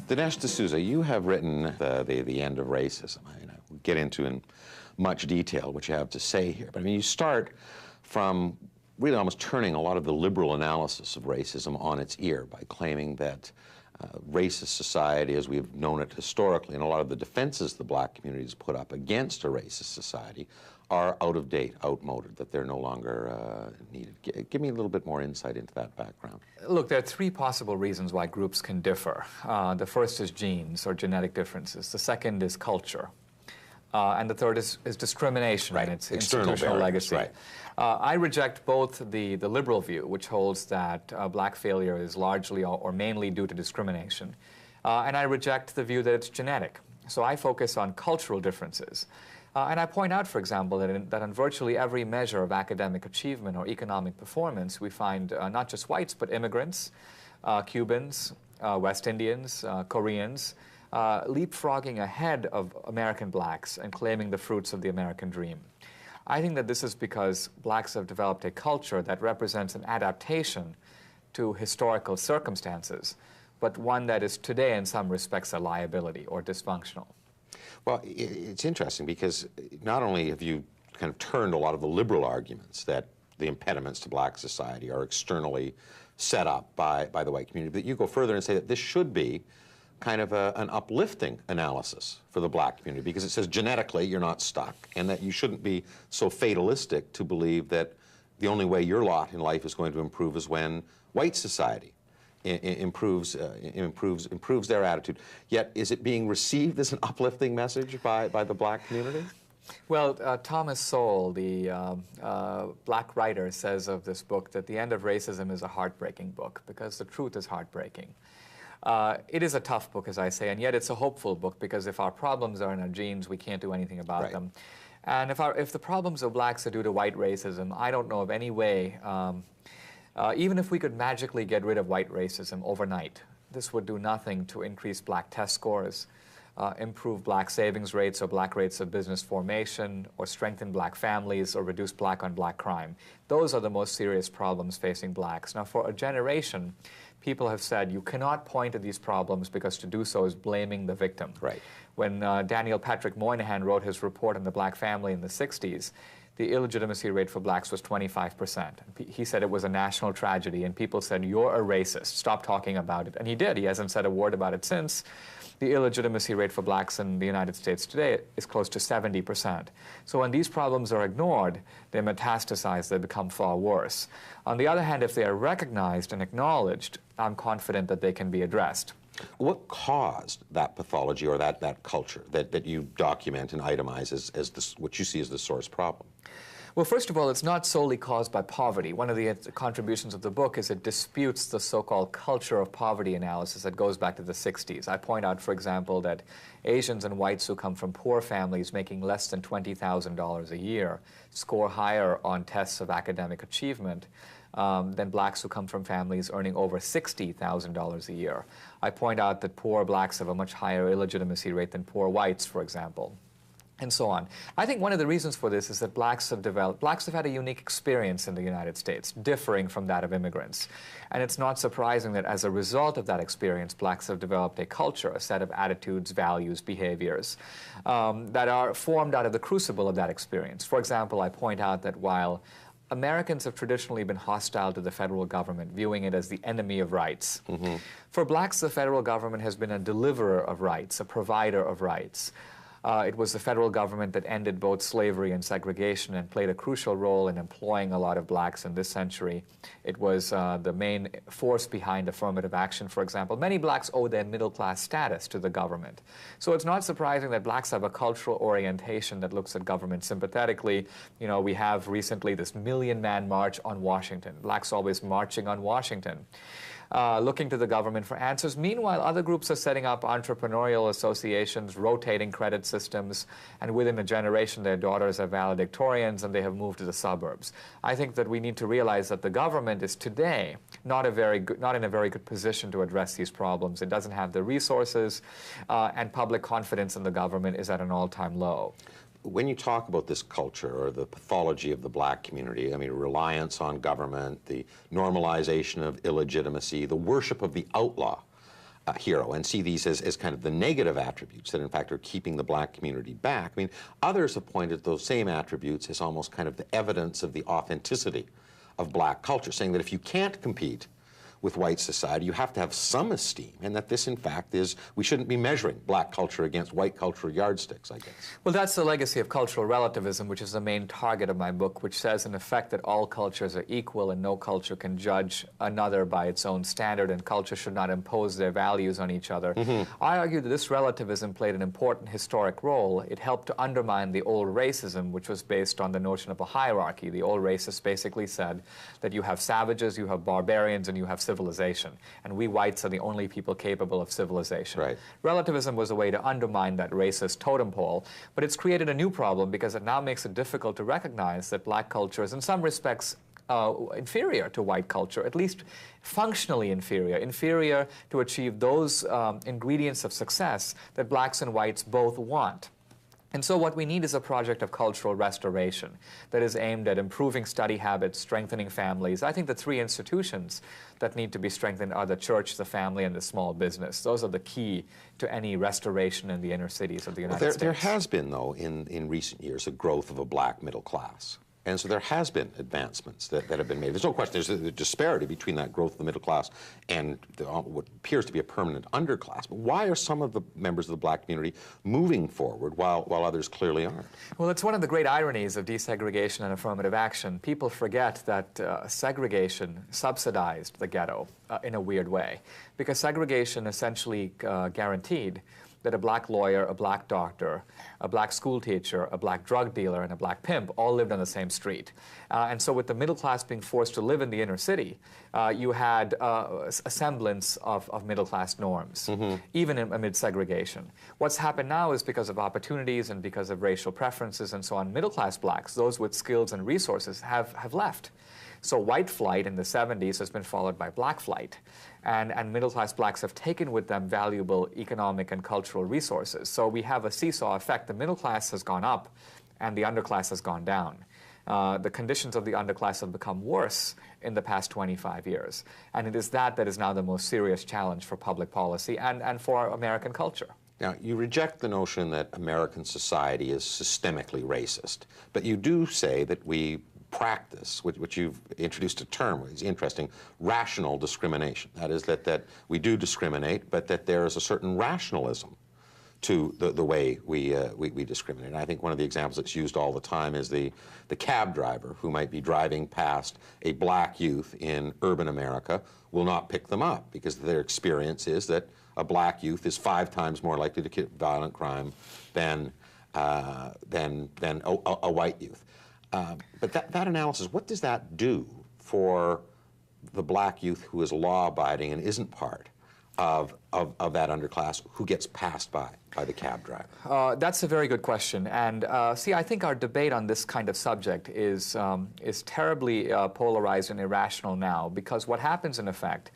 Dinesh D'Souza, you have written the End of Racism. We'll get into in much detail what you have to say here. But I mean, you start from really almost turning a lot of the liberal analysis of racism on its ear by claiming that racist society, as we've known it historically, and a lot of the defenses the black community has put up against a racist society are out of date, outmoded, that they're no longer needed. Give me a little bit more insight into that background. Look, there are three possible reasons why groups can differ. The first is genes or genetic differences. The second is culture. And the third is discrimination and its institutional legacy. Right. I reject both the liberal view, which holds that black failure is largely or mainly due to discrimination, and I reject the view that it's genetic. So I focus on cultural differences. And I point out, for example, that in virtually every measure of academic achievement or economic performance, we find not just whites, but immigrants, Cubans, West Indians, Koreans, leapfrogging ahead of American blacks and claiming the fruits of the American dream. I think that this is because blacks have developed a culture that represents an adaptation to historical circumstances, but one that is today in some respects a liability or dysfunctional. Well, it's interesting because not only have you kind of turned a lot of the liberal arguments that the impediments to black society are externally set up by the white community, but you go further and say that this should be kind of an uplifting analysis for the black community because it says genetically you're not stuck and that you shouldn't be so fatalistic to believe that the only way your lot in life is going to improve is when white society improves their attitude. Yet, is it being received as an uplifting message by the black community? Well, Thomas Sowell, the black writer, says of this book that The End of Racism is a heartbreaking book because the truth is heartbreaking. It is a tough book, as I say, and yet it's a hopeful book because if our problems are in our genes, we can't do anything about them. And if the problems of blacks are due to white racism, I don't know of any way, even if we could magically get rid of white racism overnight, this would do nothing to increase black test scores, improve black savings rates or black rates of business formation, or strengthen black families or reduce black-on-black crime. Those are the most serious problems facing blacks. Now, for a generation, people have said you cannot point to these problems because to do so is blaming the victim. Right. When Daniel Patrick Moynihan wrote his report on the black family in the 60s, the illegitimacy rate for blacks was 25%. He said it was a national tragedy, and people said, you're a racist, stop talking about it. And he did. He hasn't said a word about it since. The illegitimacy rate for blacks in the United States today is close to 70%. So when these problems are ignored, they metastasize, they become far worse. On the other hand, if they are recognized and acknowledged, I'm confident that they can be addressed. What caused that pathology or that culture that you document and itemize as what you see as the source problem? Well, first of all, it's not solely caused by poverty. One of the contributions of the book is it disputes the so-called culture of poverty analysis that goes back to the 60s. I point out, for example, that Asians and whites who come from poor families making less than $20,000 a year score higher on tests of academic achievement than blacks who come from families earning over $60,000 a year. I point out that poor blacks have a much higher illegitimacy rate than poor whites, for example, and so on. I think one of the reasons for this is that blacks have had a unique experience in the United States, differing from that of immigrants. And it's not surprising that as a result of that experience, blacks have developed a culture, a set of attitudes, values, behaviors that are formed out of the crucible of that experience. For example, I point out that while Americans have traditionally been hostile to the federal government, viewing it as the enemy of rights. For blacks, the federal government has been a deliverer of rights, a provider of rights. It was the federal government that ended both slavery and segregation and played a crucial role in employing a lot of blacks in this century. It was the main force behind affirmative action, for example. Many blacks owe their middle-class status to the government. So it's not surprising that blacks have a cultural orientation that looks at government sympathetically. You know, we have recently this million-man march on Washington. Blacks always marching on Washington. Looking to the government for answers. Meanwhile, other groups are setting up entrepreneurial associations, rotating credit systems, and within a generation their daughters are valedictorians and they have moved to the suburbs. I think that we need to realize that the government is today not in a very good position to address these problems. It doesn't have the resources, and public confidence in the government is at an all-time low. When you talk about this culture or the pathology of the black community, I mean, reliance on government, the normalization of illegitimacy, the worship of the outlaw, hero and see these as kind of the negative attributes that in fact are keeping the black community back. I mean, others have pointed to those same attributes as almost kind of the evidence of the authenticity of black culture, saying that if you can't compete with white society, you have to have some esteem, and that this, in fact, is, we shouldn't be measuring black culture against white cultural yardsticks, I guess. Well, that's the legacy of cultural relativism, which is the main target of my book, which says, in effect, that all cultures are equal and no culture can judge another by its own standard, and culture should not impose their values on each other. I argue that this relativism played an important historic role. It helped to undermine the old racism, which was based on the notion of a hierarchy. The old racists basically said that you have savages, you have barbarians, and you have civilization, and we whites are the only people capable of civilization. Right. Relativism was a way to undermine that racist totem pole, but it's created a new problem because it now makes it difficult to recognize that black culture is in some respects inferior to white culture, at least functionally inferior to achieve those ingredients of success that blacks and whites both want. And so what we need is a project of cultural restoration that is aimed at improving study habits, strengthening families. I think the three institutions that need to be strengthened are the church, the family, and the small business. Those are the key to any restoration in the inner cities of the United States. There has been, though, in recent years, a growth of a black middle class. And so there has been advancements that have been made. There's no question there's a disparity between that growth of the middle class and what appears to be a permanent underclass. But why are some of the members of the black community moving forward while others clearly aren't? Well, it's one of the great ironies of desegregation and affirmative action. People forget that segregation subsidized the ghetto in a weird way, because segregation essentially guaranteed that a black lawyer, a black doctor, a black school teacher, a black drug dealer, and a black pimp all lived on the same street. And so with the middle class being forced to live in the inner city, you had a semblance of middle class norms, even amid segregation. What's happened now is because of opportunities and because of racial preferences and so on, middle class blacks, those with skills and resources, have left. So white flight in the 70s has been followed by black flight. And middle-class blacks have taken with them valuable economic and cultural resources. So we have a seesaw effect. The middle class has gone up, and the underclass has gone down. The conditions of the underclass have become worse in the past 25 years. And it is that is now the most serious challenge for public policy and for American culture. Now, you reject the notion that American society is systemically racist, but you do say that we practice, which you've introduced a term, which is interesting, rational discrimination. That is that we do discriminate, but that there is a certain rationalism to the way we discriminate. And I think one of the examples that's used all the time is the cab driver who might be driving past a black youth in urban America will not pick them up because their experience is that a black youth is 5 times more likely to commit violent crime than a white youth. But that analysis, what does that do for the black youth who is law-abiding and isn't part of that underclass who gets passed by the cab driver? That's a very good question. And see, I think our debate on this kind of subject is terribly polarized and irrational now, because what happens in effect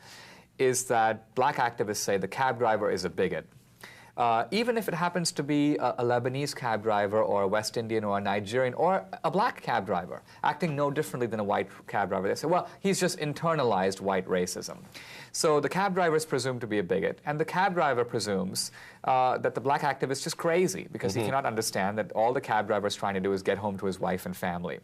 is that black activists say the cab driver is a bigot. Even if it happens to be a Lebanese cab driver or a West Indian or a Nigerian or a black cab driver, acting no differently than a white cab driver, they say, well, he's just internalized white racism. So the cab driver is presumed to be a bigot, and the cab driver presumes that the black activist is just crazy because he cannot understand that all the cab driver is trying to do is get home to his wife and family.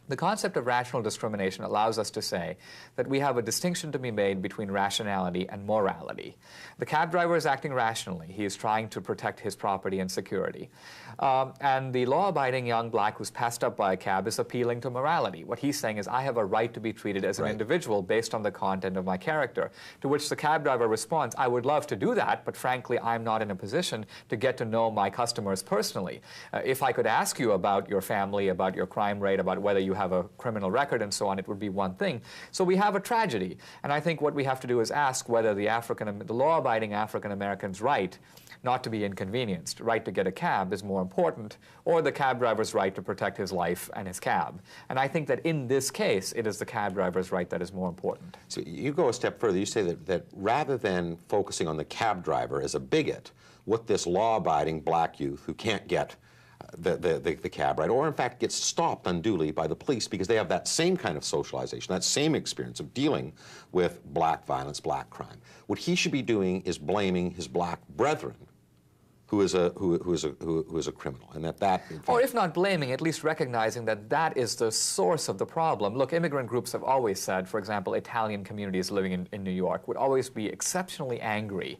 The concept of rational discrimination allows us to say that we have a distinction to be made between rationality and morality. The cab driver is acting rationally. He is trying to protect his property and security. And the law-abiding young black who's passed up by a cab is appealing to morality. What he's saying is, I have a right to be treated as an individual based on the content of my character. To which the cab driver responds, I would love to do that, but frankly, I'm not in a position to get to know my customers personally. If I could ask you about your family, about your crime rate, about whether you have a criminal record and so on, it would be one thing. So we have a tragedy. And I think what we have to do is ask whether the law-abiding African-American's right not to be inconvenienced, right to get a cab is more important, or the cab driver's right to protect his life and his cab. And I think that in this case, it is the cab driver's right that is more important. So you go a step further. You say that rather than focusing on the cab driver as a bigot, what this law-abiding black youth who can't get the cab ride, or in fact gets stopped unduly by the police because they have that same kind of socialization, that same experience of dealing with black violence, black crime. What he should be doing is blaming his black brethren who is a criminal, and that in fact, or if not blaming, at least recognizing that that is the source of the problem. Look, immigrant groups have always said, for example, Italian communities living in New York would always be exceptionally angry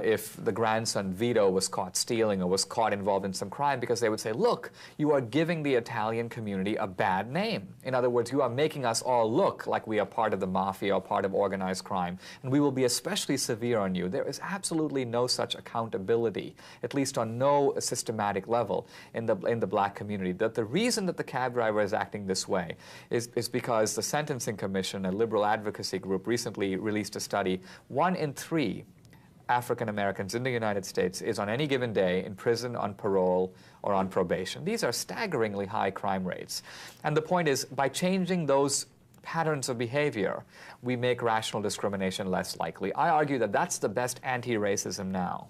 if the grandson Vito was caught stealing or was caught involved in some crime, because they would say, look, you are giving the Italian community a bad name. In other words, you are making us all look like we are part of the mafia or part of organized crime, and we will be especially severe on you. There is absolutely no such accountability, at least on no systematic level in the black community. That the reason that the cab driver is acting this way is because the Sentencing Commission, a liberal advocacy group, recently released a study. 1 in 3 African Americans in the United States is on any given day in prison, on parole, or on probation. These are staggeringly high crime rates. And the point is, by changing those patterns of behavior, we make rational discrimination less likely. I argue that that's the best anti-racism now.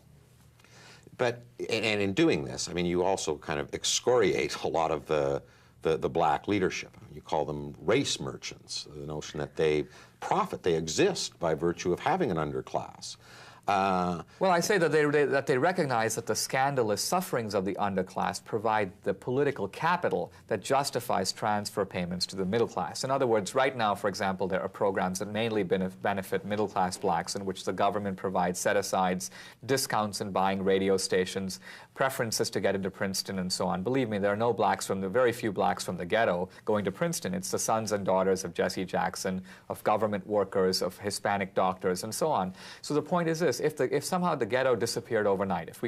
But, and in doing this, I mean, you also kind of excoriate a lot of the black leadership. You call them race merchants, the notion that they profit, they exist by virtue of having an underclass. Well, I say that they recognize that the scandalous sufferings of the underclass provide the political capital that justifies transfer payments to the middle class. In other words, right now, for example, there are programs that mainly benefit middle-class blacks in which the government provides set-asides, discounts in buying radio stations, preferences to get into Princeton, and so on. Believe me, there are no blacks very few blacks from the ghetto going to Princeton. It's the sons and daughters of Jesse Jackson, of government workers, of Hispanic doctors, and so on. So the point is this: if somehow the ghetto disappeared overnight, if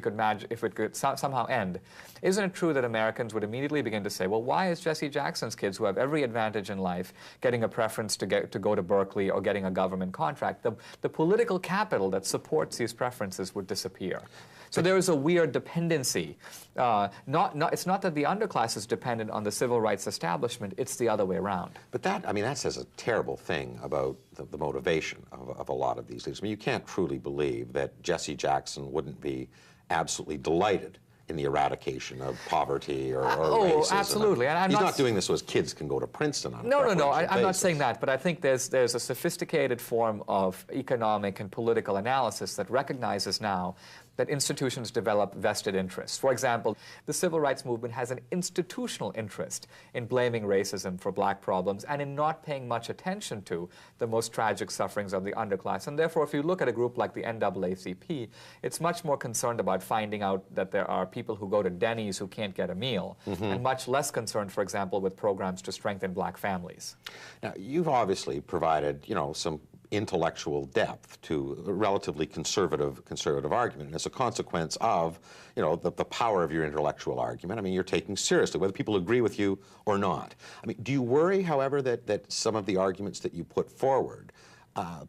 it could somehow end, isn't it true that Americans would immediately begin to say, well, why is Jesse Jackson's kids, who have every advantage in life, getting a preference to go to Berkeley or getting a government contract? The political capital that supports these preferences would disappear. So there is a weird dependency. It's not that the underclass is dependent on the civil rights establishment, it's the other way around. But that, I mean, that says a terrible thing about the motivation of a lot of these leaders. I mean, you can't truly believe that Jesse Jackson wouldn't be absolutely delighted in the eradication of poverty or racism. Oh, absolutely. And he's not doing this so his kids can go to Princeton on a No. preferential I'm not basis. saying that, but I think there's a sophisticated form of economic and political analysis that recognizes now that institutions develop vested interests. For example, the civil rights movement has an institutional interest in blaming racism for black problems and in not paying much attention to the most tragic sufferings of the underclass. And therefore, if you look at a group like the NAACP, it's much more concerned about finding out that there are people who go to Denny's who can't get a meal, and much less concerned, for example, with programs to strengthen black families. Now, you've obviously provided, you know, some intellectual depth to a relatively conservative argument. And as a consequence of, you know, the power of your intellectual argument, I mean, you're taking seriously whether people agree with you or not. I mean, do you worry, however, that some of the arguments that you put forward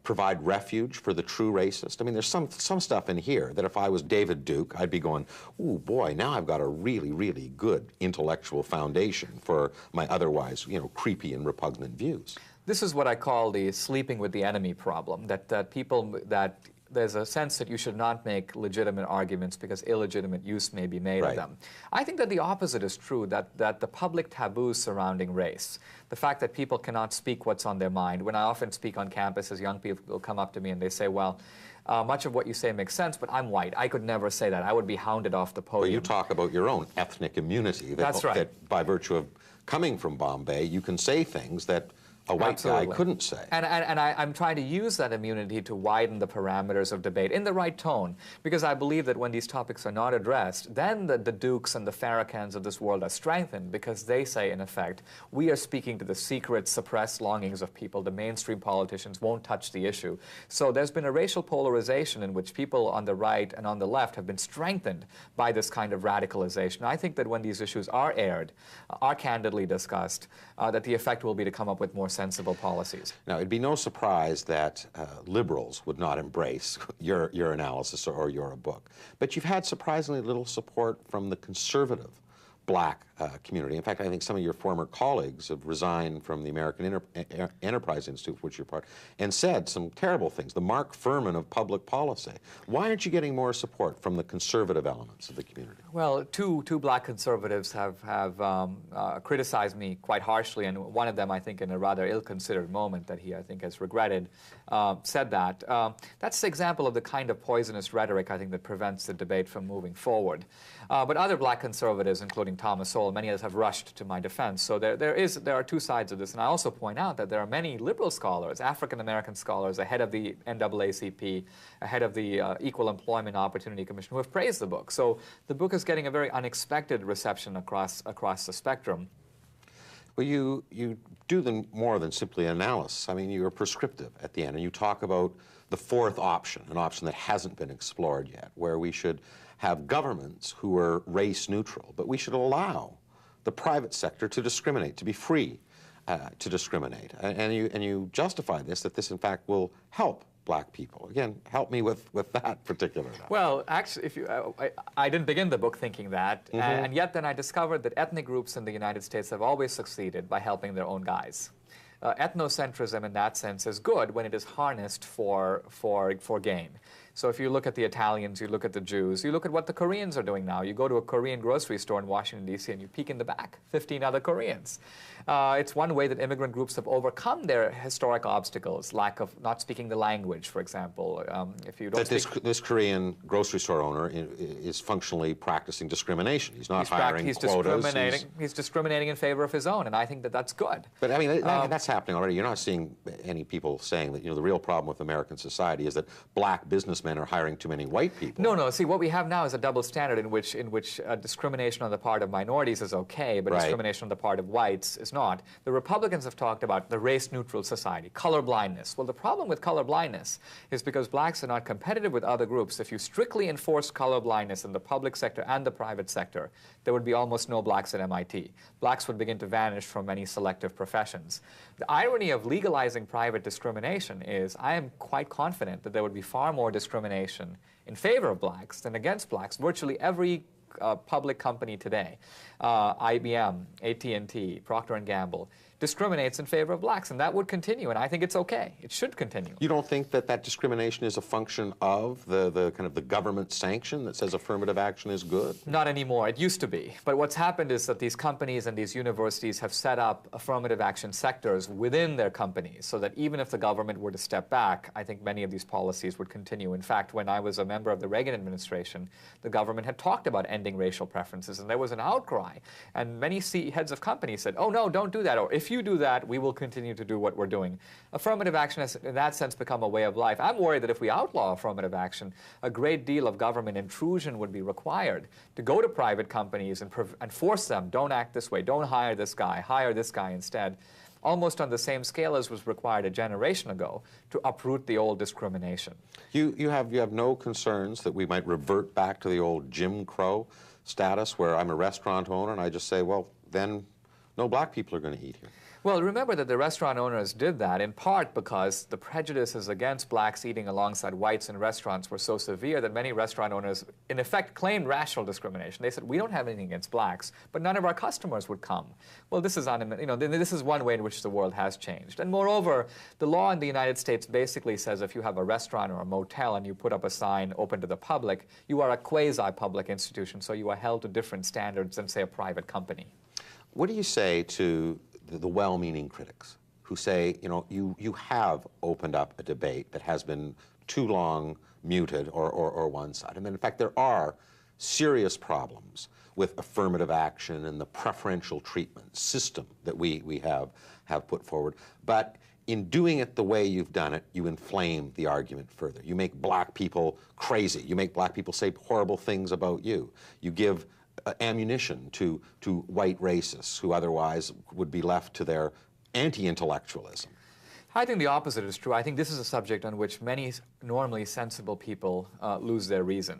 provide refuge for the true racist? I mean, there's some stuff in here that if I was David Duke, I'd be going, ooh, boy, now I've got a really, really good intellectual foundation for my otherwise, you know, creepy and repugnant views. This is what I call the sleeping with the enemy problem, that there's a sense that you should not make legitimate arguments because illegitimate use may be made of them. I think that the opposite is true, that the public taboos surrounding race, the fact that people cannot speak what's on their mind. When I often speak on campuses, young people will come up to me and they say, well, much of what you say makes sense, but I'm white. I could never say that. I would be hounded off the podium. Well, you talk about your own ethnic immunity. That's right. That by virtue of coming from Bombay, you can say things that a white guy couldn't say. And I'm trying to use that immunity to widen the parameters of debate in the right tone, because I believe that when these topics are not addressed, then the Dukes and the Farrakhan's of this world are strengthened, because they say, in effect, we are speaking to the secret, suppressed longings of people. The mainstream politicians won't touch the issue. So there's been a racial polarization in which people on the right and on the left have been strengthened by this kind of radicalization. I think that when these issues are aired, are candidly discussed, that the effect will be to come up with more sensible policies. Now, it'd be no surprise that liberals would not embrace your analysis or your book, but you've had surprisingly little support from the conservative black community. In fact, I think some of your former colleagues have resigned from the American Enterprise Institute, of which you're part, and said some terrible things, the Mark Furman of public policy. Why aren't you getting more support from the conservative elements of the community? Well, two black conservatives have criticized me quite harshly, and one of them, I think, in a rather ill-considered moment that he, I think, has regretted, said that. That's an example of the kind of poisonous rhetoric, I think, that prevents the debate from moving forward. But other black conservatives, including Thomas Sowell, many others have rushed to my defense. So there are two sides of this. And I also point out that there are many liberal scholars, African-American scholars, ahead of the NAACP, ahead of the Equal Employment Opportunity Commission, who have praised the book. So the book is getting a very unexpected reception across the spectrum. Well, you do more than simply analysis. I mean, you're prescriptive at the end, and you talk about the fourth option, an option that hasn't been explored yet, where we should have governments who are race neutral, but we should allow the private sector to discriminate, to be free to discriminate. And you justify this, that this in fact will help black people. Again, help me with that particular. Well, actually, if you, I didn't begin the book thinking that, and yet then I discovered that ethnic groups in the United States have always succeeded by helping their own guys. Ethnocentrism in that sense is good when it is harnessed for gain. So if you look at the Italians, you look at the Jews, you look at what the Koreans are doing now. You go to a Korean grocery store in Washington, D.C., and you peek in the back, 15 other Koreans. It's one way that immigrant groups have overcome their historic obstacles, lack of not speaking the language, for example. If you don't this Korean grocery store owner is functionally practicing discrimination. He's not hiring quotas. He's discriminating in favor of his own, and I think that that's good. But I mean, that's happening already. You're not seeing any people saying that, you know, the real problem with American society is that black businessmen are hiring too many white people. No. See, what we have now is a double standard in which discrimination on the part of minorities is okay, but discrimination on the part of whites is not. The Republicans have talked about the race-neutral society, color blindness. Well, the problem with color blindness is because blacks are not competitive with other groups. If you strictly enforced color blindness in the public sector and the private sector, there would be almost no blacks at MIT. Blacks would begin to vanish from many selective professions. The irony of legalizing private discrimination is I am quite confident that there would be far more discrimination in favor of blacks than against blacks. Virtually every public company today, IBM, AT&T, Procter & Gamble, discriminates in favor of blacks, and that would continue, and I think it's okay. It should continue. You don't think that that discrimination is a function of the kind of the government sanction that says affirmative action is good? Not anymore. It used to be. But what's happened is that these companies and these universities have set up affirmative action sectors within their companies so that even if the government were to step back, I think many of these policies would continue. In fact, when I was a member of the Reagan administration, the government had talked about ending racial preferences, and there was an outcry. And many heads of companies said, oh, no, don't do that, or if you do that, we will continue to do what we're doing. Affirmative action has, in that sense, become a way of life. I'm worried that if we outlaw affirmative action, a great deal of government intrusion would be required to go to private companies and force them, don't act this way, don't hire this guy instead, almost on the same scale as was required a generation ago to uproot the old discrimination. You have no concerns that we might revert back to the old Jim Crow status where I'm a restaurant owner and I just say, well, then no black people are going to eat here? Well, remember that the restaurant owners did that in part because the prejudices against blacks eating alongside whites in restaurants were so severe that many restaurant owners, in effect, claimed racial discrimination. They said, we don't have anything against blacks, but none of our customers would come. Well, this is this is one way in which the world has changed. And moreover, the law in the United States basically says if you have a restaurant or a motel and you put up a sign open to the public, you are a quasi-public institution, so you are held to different standards than, say, a private company. What do you say to the well-meaning critics who say, you know, you have opened up a debate that has been too long muted or one-sided? And in fact, there are serious problems with affirmative action and the preferential treatment system that we have put forward. But in doing it the way you've done it, you inflame the argument further. You make black people crazy. You make black people say horrible things about you. You give ammunition to white racists who otherwise would be left to their anti-intellectualism. I think the opposite is true. I think this is a subject on which many normally sensible people lose their reason.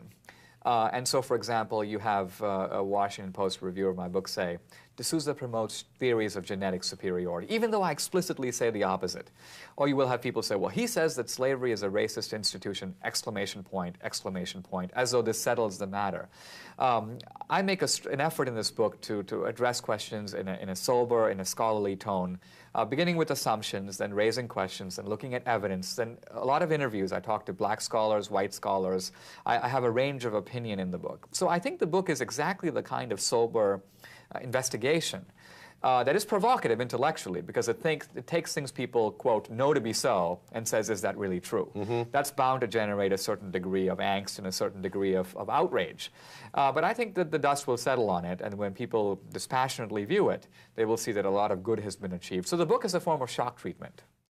And so, for example, you have a Washington Post reviewer of my book say, D'Souza promotes theories of genetic superiority, even though I explicitly say the opposite. Or you will have people say, well, he says that slavery is a racist institution, exclamation point, as though this settles the matter. I make an effort in this book to address questions in a sober, in a scholarly tone, beginning with assumptions, then raising questions, and looking at evidence. Then a lot of interviews. I talk to black scholars, white scholars. I have a range of opinion in the book. So I think the book is exactly the kind of sober investigation that is provocative intellectually, because it takes things people, quote, know to be so, and says, is that really true? That's bound to generate a certain degree of angst and a certain degree of outrage. But I think that the dust will settle on it, and when people dispassionately view it, they will see that a lot of good has been achieved. So the book is a form of shock treatment.